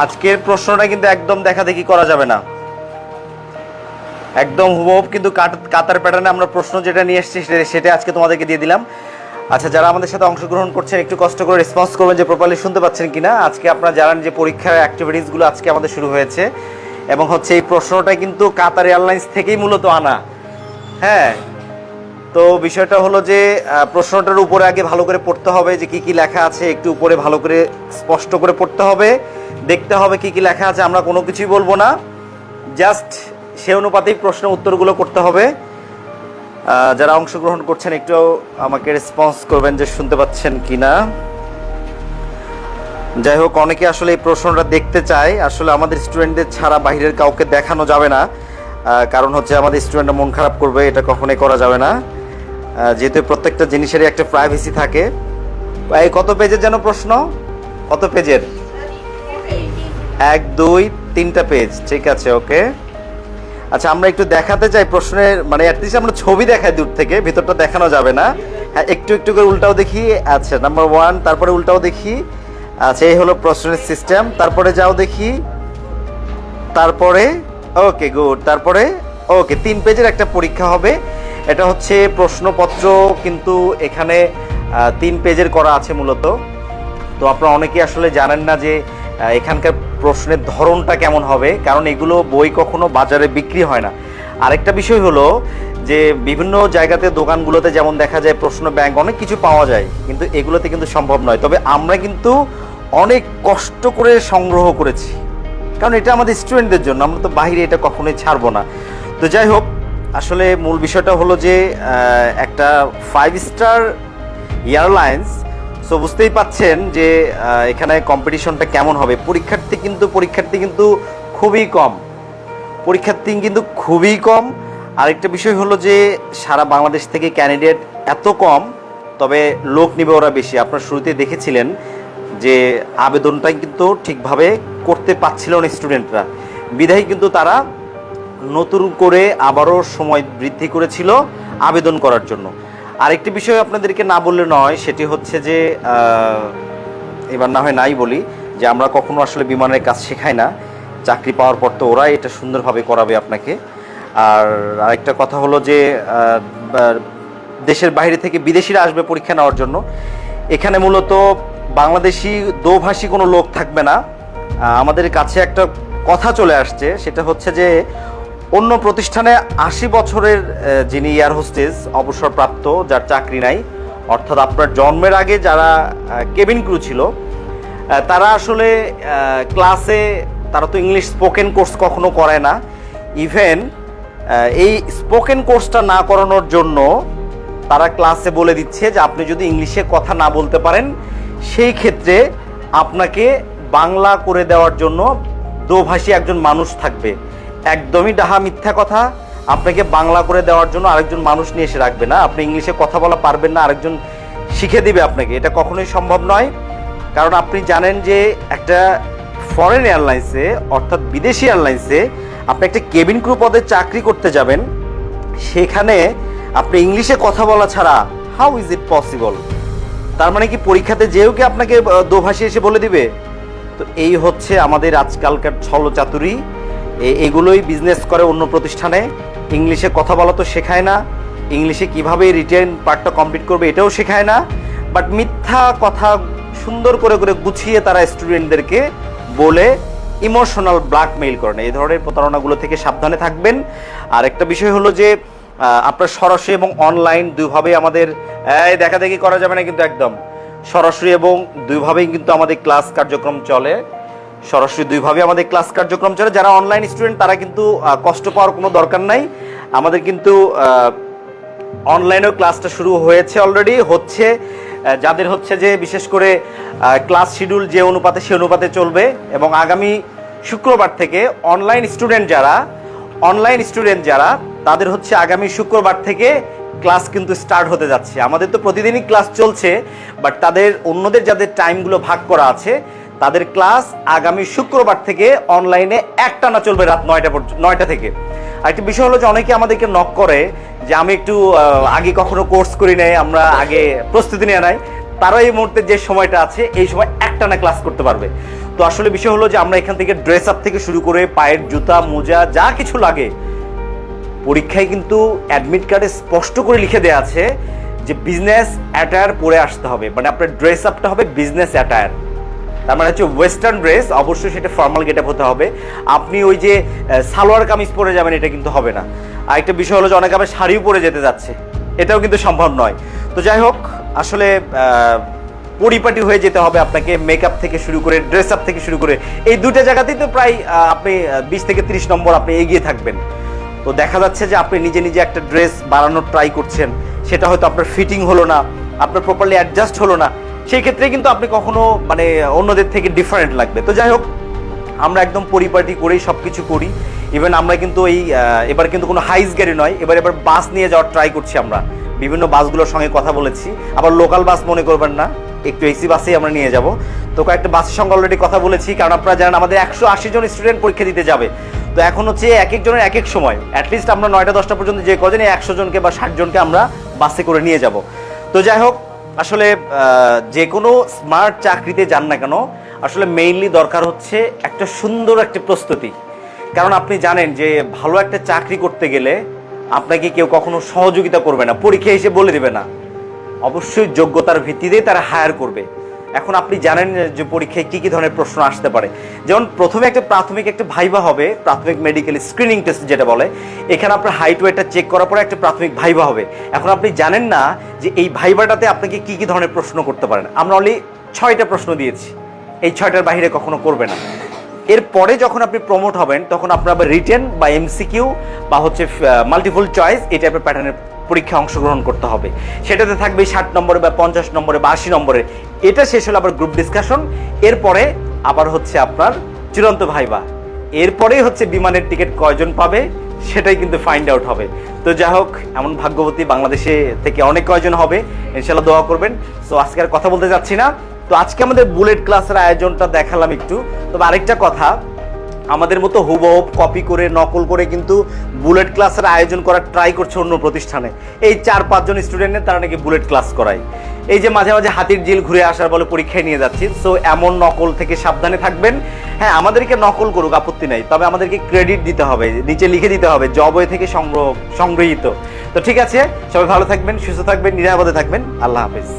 আজকের প্রশ্নটা কিন্তু একদম দেখাদেখি করা যাবে না, একদম হুবহু কিন্তু কাতার প্যাটার্নে আমরা প্রশ্ন যেটা নিয়ে এসেছি সেটা আজকে তোমাদেরকে দিয়ে দিলাম। আচ্ছা, যারা আমাদের সাথে অংশগ্রহণ করছেন একটু কষ্ট করে রেসপন্স করবেন যে প্রপারলি শুনতে পাচ্ছেন কিনা। আজকে আপনারা জানেন যে পরীক্ষার অ্যাক্টিভিটিসগুলো আজকে আমাদের শুরু হয়েছে এবং হচ্ছে এই প্রশ্নটা কিন্তু কাতার এয়ারলাইন্স থেকেই মূলত আনা। হ্যাঁ, তো বিষয়টা হলো যে প্রশ্নটার উপরে আগে ভালো করে পড়তে হবে যে কি কি লেখা আছে, একটু উপরে ভালো করে স্পষ্ট করে পড়তে হবে, দেখতে হবে কি কি লেখা আছে। আমরা কোনো কিছুই বলবো না, জাস্ট সে অনুপাতেই প্রশ্ন উত্তরগুলো করতে হবে। যারা অংশগ্রহণ করছেন একটু আমাকে রেসপন্স করবেন যে শুনতে পাচ্ছেন কি না। যাই হোক, অনেকে আসলে এই প্রশ্নটা দেখতে চায়, আসলে আমাদের স্টুডেন্টদের ছাড়া বাইরের কাউকে দেখানো যাবে না, কারণ হচ্ছে আমাদের স্টুডেন্টরা মন খারাপ করবে, এটা কখনোই করা যাবে না, যেহেতু প্রত্যেকটা জিনিসেরই একটা প্রাইভেসি থাকে। এই কত পেজের যেন প্রশ্ন, কত পেজের? 1 2 3টা পেজ, ঠিক আছে, ওকে। আচ্ছা, আমরা একটু দেখাতে চাই প্রশ্নের, মানে অ্যাটলিস্ট আমরা ছবি দেখাই দূর থেকে, ভিতরটা দেখানো যাবে না। হ্যাঁ, একটু একটু করে উল্টাও দেখি। আচ্ছা, নাম্বার 1, তারপরে উল্টাও দেখি। আচ্ছা, এই হলো প্রশ্নের সিস্টেম। তারপরে যাও দেখি, তারপরে ওকে, গুড, তারপরে ওকে। 3 পেজের একটা পরীক্ষা হবে। এটা হচ্ছে প্রশ্নপত্র, কিন্তু এখানে 3 পেজের করা আছে মূলত। তো আপনারা অনেকেই আসলে জানেন না যে এখানকার প্রশ্নের ধরনটা কেমন হবে, কারণ এগুলো বই কখনো বাজারে বিক্রি হয় না। আরেকটা বিষয় হলো যে বিভিন্ন জায়গাতে দোকানগুলোতে যেমন দেখা যায় প্রশ্ন ব্যাংক অনেক কিছু পাওয়া যায়, কিন্তু এগুলোতে কিন্তু সম্ভব নয়। তবে আমরা কিন্তু অনেক কষ্ট করে সংগ্রহ করেছি, কারণ এটা আমাদের স্টুডেন্টদের জন্য, আমরা তো বাইরে এটা কখনোই ছাড়বো না। তো যাই হোক, আসলে মূল বিষয়টা হলো যে একটা 5 স্টার এয়ারলাইন্স, সো বুঝতেই পাচ্ছেন যে এখানে কম্পিটিশনটা কেমন হবে। পরীক্ষার্থী কিন্তু খুবই কম। আরেকটা বিষয় হলো যে সারা বাংলাদেশ থেকে ক্যান্ডিডেট এত কম, তবে লোক নিবে ওরা বেশি। আপনারা শুরুতে দেখেছিলেন যে আবেদনটাই কিন্তু ঠিকভাবে করতে পারছিল না স্টুডেন্টরা, বিধায় কিন্তু তারা নতুন করে আবারও সময় বৃদ্ধি করেছিল আবেদন করার জন্য। আরেকটি বিষয় আপনাদেরকে না বললে নয়, সেটি হচ্ছে যে এবার না হয় নাই বলি যে আমরা কখনো আসলে বিমানের কাজ শেখাই না, চাকরি পাওয়ার পর তো ওরাই এটা সুন্দরভাবে করাবে আপনাকে। আর আরেকটা কথা হলো যে দেশের বাইরে থেকে বিদেশিরা আসবে পরীক্ষা নেওয়ার জন্য। এখানে মূলত বাংলাদেশি দোভাষী কোনো লোক থাকবে না। আমাদের কাছে একটা কথা চলে আসছে, সেটা হচ্ছে যে অন্য প্রতিষ্ঠানে 80 বছরের যিনি এয়ার হোস্টেস অবসরপ্রাপ্ত, যার চাকরি নাই, অর্থাৎ আপনার জন্মের আগে যারা কেবিন ক্রু ছিল, তারা আসলে ক্লাসে তারা তো ইংলিশ স্পোকেন কোর্স কখনো করায় না। ইভেন এই স্পোকেন কোর্সটা না করানোর জন্য তারা ক্লাসে বলে দিচ্ছে যে আপনি যদি ইংলিশে কথা না বলতে পারেন, সেই ক্ষেত্রে আপনাকে বাংলা করে দেওয়ার জন্য দোভাষী একজন মানুষ থাকবে। একদমই ডাহা মিথ্যা কথা। আপনাকে বাংলা করে দেওয়ার জন্য আরেকজন মানুষ নিয়ে এসে রাখবে না। আপনি ইংলিশে কথা বলা পারবেন না, আরেকজন শিখে দিবে আপনাকে, এটা কখনোই সম্ভব নয়। কারণ আপনি জানেন যে একটা ফরেন এয়ারলাইন্সে, অর্থাৎ বিদেশি এয়ারলাইন্সে আপনি একটা কেবিন ক্রু পদে চাকরি করতে যাবেন, সেখানে আপনি ইংলিশে কথা বলা ছাড়া হাউ ইজ ইট পসিবল? তার মানে কি পরীক্ষাতে যেও কি আপনাকে দোভাষী এসে বলে দিবে? তো এই হচ্ছে আমাদের আজকালকার ছলচাতুরি। এগুলোই বিজনেস করে অন্য প্রতিষ্ঠানে। ইংলিশে কথা বলা তো শেখায় না, ইংলিশে কিভাবে রিটেন পার্টটা কমপ্লিট করবে এটাও শেখায় না, বাট মিথ্যা কথা সুন্দর করে করে গুছিয়ে তারা স্টুডেন্টদেরকে বলে ইমোশনাল ব্ল্যাকমেইল করেন। এই ধরনের প্রতারণাগুলো থেকে সাবধানে থাকবেন। আর একটা বিষয় হলো যে আপনার সরাসরি এবং অনলাইন দুইভাবেই আমাদের দেখাদেখি করা যাবে না, কিন্তু একদম সরাসরি এবং দুইভাবেই কিন্তু আমাদের ক্লাস কার্যক্রম চলে। সরাসরি দুইভাবে আমাদের ক্লাস কার্যক্রম চলে। যারা অনলাইন স্টুডেন্ট তারা কিন্তু কষ্ট পাওয়ার কোনো দরকার নাই। আমাদের কিন্তু অনলাইনেও ক্লাসটা শুরু হয়েছে, অলরেডি হচ্ছে। যাদের হচ্ছে যে বিশেষ করে ক্লাস শিডিউল যে অনুপাতে সে অনুপাতে চলবে, এবং আগামী শুক্রবার থেকে অনলাইন স্টুডেন্ট যারা তাদের হচ্ছে আগামী শুক্রবার থেকে ক্লাস কিন্তু স্টার্ট হতে যাচ্ছে। আমাদের তো প্রতিদিনই ক্লাস চলছে, বাট অন্যদের যাদের টাইমগুলো ভাগ করা আছে তাদের ক্লাস আগামী শুক্রবার থেকে অনলাইনে একটানা চলবে রাত 9টা থেকে। আরেকটি বিষয় হলো যে অনেকে আমাদেরকে নক করে যে আমি একটু আগে কখনো কোর্স করি নাই, আমরা আগে প্রস্তুতি নিয়ে নাই, তারা এই মুহূর্তে যে সময়টা আছে এই সময় একটানা ক্লাস করতে পারবে। তো তো আসলে বিষয় হলো যে আমরা এখান থেকে ড্রেস আপ থেকে শুরু করে পায়ের জুতা মোজা যা কিছু লাগে, পরীক্ষায় কিন্তু অ্যাডমিট কার্ডে স্পষ্ট করে লিখে দেওয়া আছে যে বিজনেস অ্যাটায়ার পরে আসতে হবে, মানে আপনার ড্রেস আপটা হবে বিজনেস অ্যাটায়ার। তার মানে হচ্ছে ওয়েস্টার্ন ড্রেস, অবশ্যই সেটা ফর্মাল গেটআপ হতে হবে। আপনি ওই যে সালোয়ার কামিজ পরে যাবেন এটা কিন্তু হবে না। আর একটা বিষয় হলো যে অনেকে আবার শাড়িও পরে যেতে যাচ্ছে, এটাও কিন্তু সম্ভব নয়। তো যাই হোক, আসলে পরিপাটি হয়ে যেতে হবে আপনাকে, মেকআপ থেকে শুরু করে ড্রেস আপ থেকে শুরু করে এই দুটো জায়গাতেই তো প্রায় আপনি 20 থেকে 30 নম্বর আপনি এগিয়ে থাকবেন। তো দেখা যাচ্ছে যে আপনি নিজে নিজে একটা ড্রেস বানানোর ট্রাই করছেন, সেটা হয়তো আপনার ফিটিং হলো না, আপনার প্রপারলি অ্যাডজাস্ট হলো না, সেই ক্ষেত্রে কিন্তু আপনি কখনো মানে অন্যদের থেকে ডিফারেন্ট লাগবে। তো যাই হোক, আমরা একদম পরিপাটি করেই সব কিছু করি। ইভেন আমরা কিন্তু এবার কিন্তু কোনো হাইস গাড়ি নয়, এবার বাস নিয়ে যাওয়ার ট্রাই করছি। আমরা বিভিন্ন বাসগুলোর সঙ্গে কথা বলেছি, আবার লোকাল বাস মনে করবেন না, একটু এসি বাসেই আমরা নিয়ে যাব। তো কয়েকটা বাসের সঙ্গে অলরেডি কথা বলেছি, কারণ আপনারা জানেন আমাদের 180 জন স্টুডেন্ট পরীক্ষা দিতে যাবে। তো এখন হচ্ছে এক একজনের এক এক সময়, অ্যাটলিস্ট আমরা 9টা 10টা পর্যন্ত যে কজন 100 জনকে বা 60 জনকে আমরা বাসে করে নিয়ে যাব। তো যাই হোক, আসলে যে কোনো স্মার্ট চাকরিতে যান না কেন, আসলে মেইনলি দরকার হচ্ছে একটা সুন্দর একটা প্রস্তুতি। কারণ আপনি জানেন যে ভালো একটা চাকরি করতে গেলে আপনাকে কেউ কখনো সহযোগিতা করবে না, পরীক্ষা এসে বলে দেবে না, অবশ্যই যোগ্যতার ভিত্তিতেই তারা হায়ার করবে। এখন আপনি জানেন যে পরীক্ষায় কী কী ধরনের প্রশ্ন আসতে পারে। যেমন প্রথমে একটা প্রাথমিক একটা ভাইবা হবে, প্রাথমিক মেডিকেল স্ক্রিনিং টেস্ট যেটা বলে। এখানে আপনার হাইট ওয়েটটা চেক করার পরে একটা প্রাথমিক ভাইবা হবে। এখন আপনি জানেন না যে এই ভাইবাটাতে আপনাকে কী কী ধরনের প্রশ্ন করতে পারেন। আমরা অনলি 6টা প্রশ্ন দিয়েছি, এই 6টার বাইরে কখনো করবে না। এরপরে যখন আপনি প্রমোট হবেন তখন আপনার আবার রিটেন বা এমসিকিউ বা হচ্ছে মাল্টিপল চয়েস এই টাইপের প্যাটার্নের পরীক্ষা অংশগ্রহণ করতে হবে। সেটাতে থাকবে 60 নম্বরে বা 50 নম্বরে বা 80 নম্বরে। এটা শেষ হলে আবার গ্রুপ ডিসকাশন, এরপরে আবার হচ্ছে আপনার চূড়ান্ত ভাইবা, এরপরেই হচ্ছে বিমানের টিকিট কয়জন পাবে সেটাই কিন্তু ফাইন্ড আউট হবে। তো যাই হোক, এমন ভাগ্যবতী বাংলাদেশে থেকে অনেক কয়জন হবে, ইনশাল্লাহ দোয়া করবেন। সো আজকে আর কথা বলতে যাচ্ছি না। তো আজকে আমাদের বুলেট ক্লাসের আয়োজনটা দেখালাম একটু। তবে আরেকটা কথা, আমাদের মতো হুবহুব কপি করে নকল করে কিন্তু বুলেট ক্লাসের আয়োজন করার ট্রাই করছে অন্য প্রতিষ্ঠানে। এই 4-5 জন স্টুডেন্টের তারা নাকি বুলেট ক্লাস করায়। এই যে মাঝে মাঝে হাতির জিল ঘুরে আসার বলে পরীক্ষায় নিয়ে যাচ্ছি। সো এমন নকল থেকে সাবধানে থাকবেন। হ্যাঁ, আমাদেরকে নকল করুক, আপত্তি নাই, তবে আমাদেরকে ক্রেডিট দিতে হবে, নিচে লিখে দিতে হবে জবওয়ে থেকে সংগৃহীত। তো ঠিক আছে, সবাই ভালো থাকবেন, সুস্থ থাকবেন, নিরাপদে থাকবেন। আল্লাহ হাফেজ।